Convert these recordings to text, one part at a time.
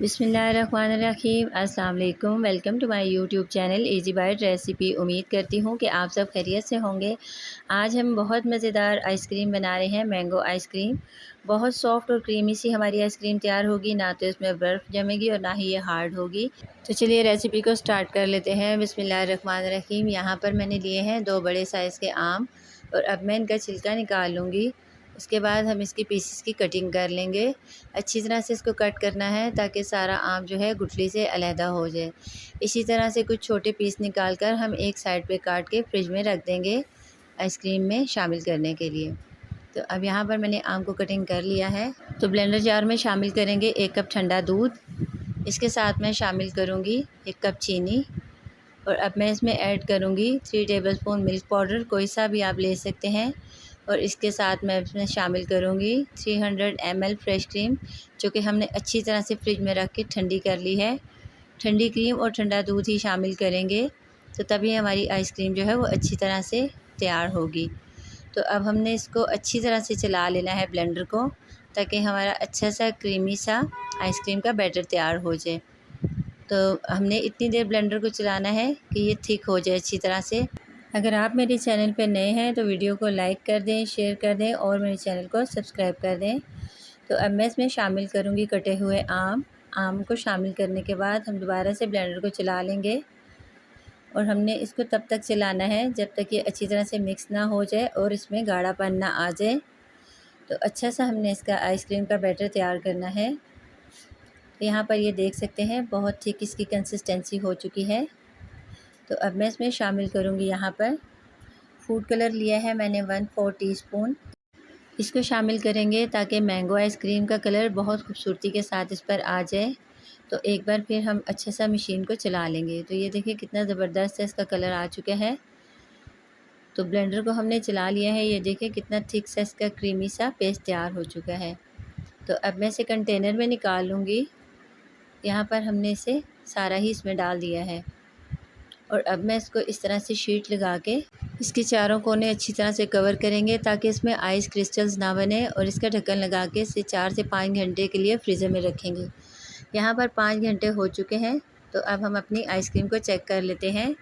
बिस्मिल्लाहिर्रहमानिर्रहीम। अस्सलाम वालेकुम। Welcome to my YouTube channel Easy Bite Recipe. उम्मीद करती हूँ कि आप सब खैरियत से होंगे। आज हम बहुत मज़ेदार आइसक्रीम बना रहे हैं, मैंगो आइसक्रीम। बहुत सॉफ्ट और क्रीमी सी हमारी आइसक्रीम तैयार होगी, ना तो इसमें बर्फ़ जमेगी और ना ही ये हार्ड होगी। तो चलिए रेसिपी को स्टार्ट कर लेते हैं। बिस्मिल्लाहिर्रहमानिर्रहीम। यहाँ पर मैंने लिए हैं 2 बड़े साइज़ के आम और अब मैं इनका छिलका निकाल लूँगी। उसके बाद हम इसकी पीसेस की कटिंग कर लेंगे। अच्छी तरह से इसको कट करना है ताकि सारा आम जो है गुठली से अलहदा हो जाए। इसी तरह से कुछ छोटे पीस निकाल कर हम एक साइड पे काट के फ्रिज में रख देंगे आइसक्रीम में शामिल करने के लिए। तो अब यहाँ पर मैंने आम को कटिंग कर लिया है। तो ब्लेंडर जार में शामिल करेंगे 1 कप ठंडा दूध। इसके साथ मैं शामिल करूँगी 1 कप चीनी और अब मैं इसमें ऐड करूँगी 3 टेबलस्पून मिल्क पाउडर, कोई सा भी आप ले सकते हैं। और इसके साथ मैं इसमें शामिल करूँगी 300 ml फ्रेश क्रीम, जो कि हमने अच्छी तरह से फ्रिज में रख के ठंडी कर ली है। ठंडी क्रीम और ठंडा दूध ही शामिल करेंगे, तो तभी हमारी आइसक्रीम जो है वो अच्छी तरह से तैयार होगी। तो अब हमने इसको अच्छी तरह से चला लेना है ब्लेंडर को, ताकि हमारा अच्छा सा क्रीमी सा आइसक्रीम का बैटर तैयार हो जाए। तो हमने इतनी देर ब्लेंडर को चलाना है कि ये थिक हो जाए अच्छी तरह से। अगर आप मेरे चैनल पर नए हैं तो वीडियो को लाइक कर दें, शेयर कर दें और मेरे चैनल को सब्सक्राइब कर दें। तो अब मैं इसमें शामिल करूँगी कटे हुए आम। आम को शामिल करने के बाद हम दोबारा से ब्लेंडर को चला लेंगे और हमने इसको तब तक चलाना है जब तक ये अच्छी तरह से मिक्स ना हो जाए और इसमें गाढ़ापन ना आ जाए। तो अच्छा सा हमने इसका आइसक्रीम का बैटर तैयार करना है। तो यहाँ पर ये देख सकते हैं बहुत थिक इसकी कंसिस्टेंसी हो चुकी है। तो अब मैं इसमें शामिल करूँगी यहाँ पर फूड कलर लिया है मैंने 1/4 टीस्पून। इसको शामिल करेंगे ताकि मैंगो आइसक्रीम का कलर बहुत खूबसूरती के साथ इस पर आ जाए। तो एक बार फिर हम अच्छा सा मशीन को चला लेंगे। तो ये देखिए कितना ज़बरदस्त है इसका कलर आ चुका है। तो ब्लेंडर को हमने चला लिया है, ये देखिए कितना थिक सा इसका क्रीमी सा पेस्ट तैयार हो चुका है। तो अब मैं इसे कंटेनर में निकाल लूँगी। यहाँ पर हमने इसे सारा ही इसमें डाल दिया है और अब मैं इसको इस तरह से शीट लगा के इसके चारों कोने अच्छी तरह से कवर करेंगे ताकि इसमें आइस क्रिस्टल्स ना बने, और इसका ढक्कन लगा के इसे 4 से 5 घंटे के लिए फ्रीज़र में रखेंगे। यहाँ पर 5 घंटे हो चुके हैं। तो अब हम अपनी आइसक्रीम को चेक कर लेते हैं।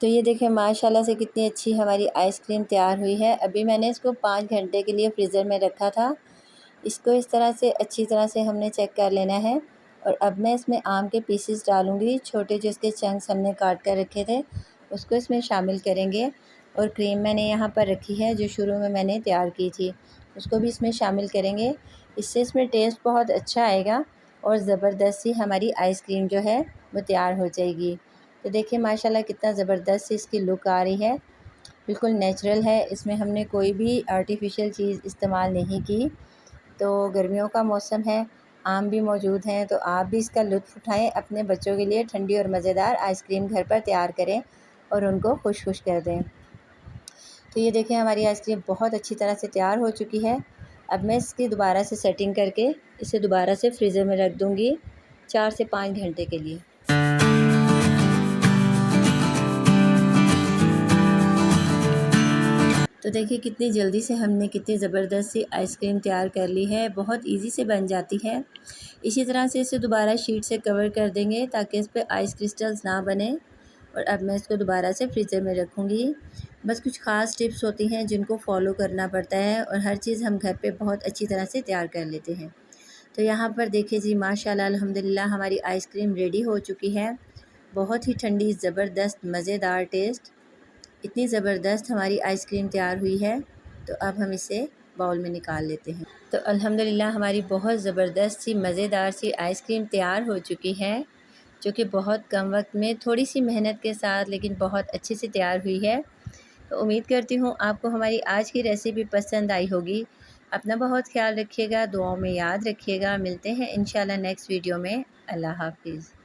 तो ये देखें माशाल्लाह से कितनी अच्छी हमारी आइसक्रीम तैयार हुई है। अभी मैंने इसको 5 घंटे के लिए फ्रीज़र में रखा था। इसको इस तरह से अच्छी तरह से हमने चेक कर लेना है। और अब मैं इसमें आम के पीसेस डालूँगी, छोटे जो इसके चंक्स हमने काट कर रखे थे उसको इसमें शामिल करेंगे। और क्रीम मैंने यहाँ पर रखी है जो शुरू में मैंने तैयार की थी, उसको भी इसमें शामिल करेंगे। इससे इसमें टेस्ट बहुत अच्छा आएगा और ज़बरदस्त सी हमारी आइसक्रीम जो है वो तैयार हो जाएगी। तो देखिए माशाल्लाह कितना ज़बरदस्त सी इसकी लुक आ रही है, बिल्कुल नेचुरल है। इसमें हमने कोई भी आर्टिफिशियल चीज़ इस्तेमाल नहीं की। तो गर्मियों का मौसम है, आम भी मौजूद हैं, तो आप भी इसका लुत्फ़ उठाएं। अपने बच्चों के लिए ठंडी और मज़ेदार आइसक्रीम घर पर तैयार करें और उनको खुश खुश कर दें। तो ये देखें हमारी आइसक्रीम बहुत अच्छी तरह से तैयार हो चुकी है। अब मैं इसकी दोबारा से सेटिंग करके इसे दोबारा से फ्रीज़र में रख दूँगी 4 से 5 घंटे के लिए। तो देखिए कितनी जल्दी से हमने कितनी ज़बरदस्त सी आइसक्रीम तैयार कर ली है, बहुत इजी से बन जाती है। इसी तरह से इसे दोबारा शीट से कवर कर देंगे ताकि इस पर आइस क्रिस्टल्स ना बने। और अब मैं इसको दोबारा से फ्रीज़र में रखूँगी। बस कुछ ख़ास टिप्स होती हैं जिनको फॉलो करना पड़ता है और हर चीज़ हम घर पे बहुत अच्छी तरह से तैयार कर लेते हैं। तो यहाँ पर देखिए जी माशाल्लाह अल्हम्दुलिल्लाह हमारी आइसक्रीम रेडी हो चुकी है। बहुत ही ठंडी ज़बरदस्त मज़ेदार टेस्ट, इतनी ज़बरदस्त हमारी आइसक्रीम तैयार हुई है। तो अब हम इसे बाउल में निकाल लेते हैं। तो अल्हम्दुलिल्लाह हमारी बहुत ज़बरदस्त सी मज़ेदार सी आइसक्रीम तैयार हो चुकी है, जो कि बहुत कम वक्त में थोड़ी सी मेहनत के साथ लेकिन बहुत अच्छे से तैयार हुई है। तो उम्मीद करती हूँ आपको हमारी आज की रेसिपी पसंद आई होगी। अपना बहुत ख्याल रखिएगा, दुआओं में याद रखिएगा। मिलते हैं इंशाल्लाह नेक्स्ट वीडियो में। अल्लाह हाफ़िज़।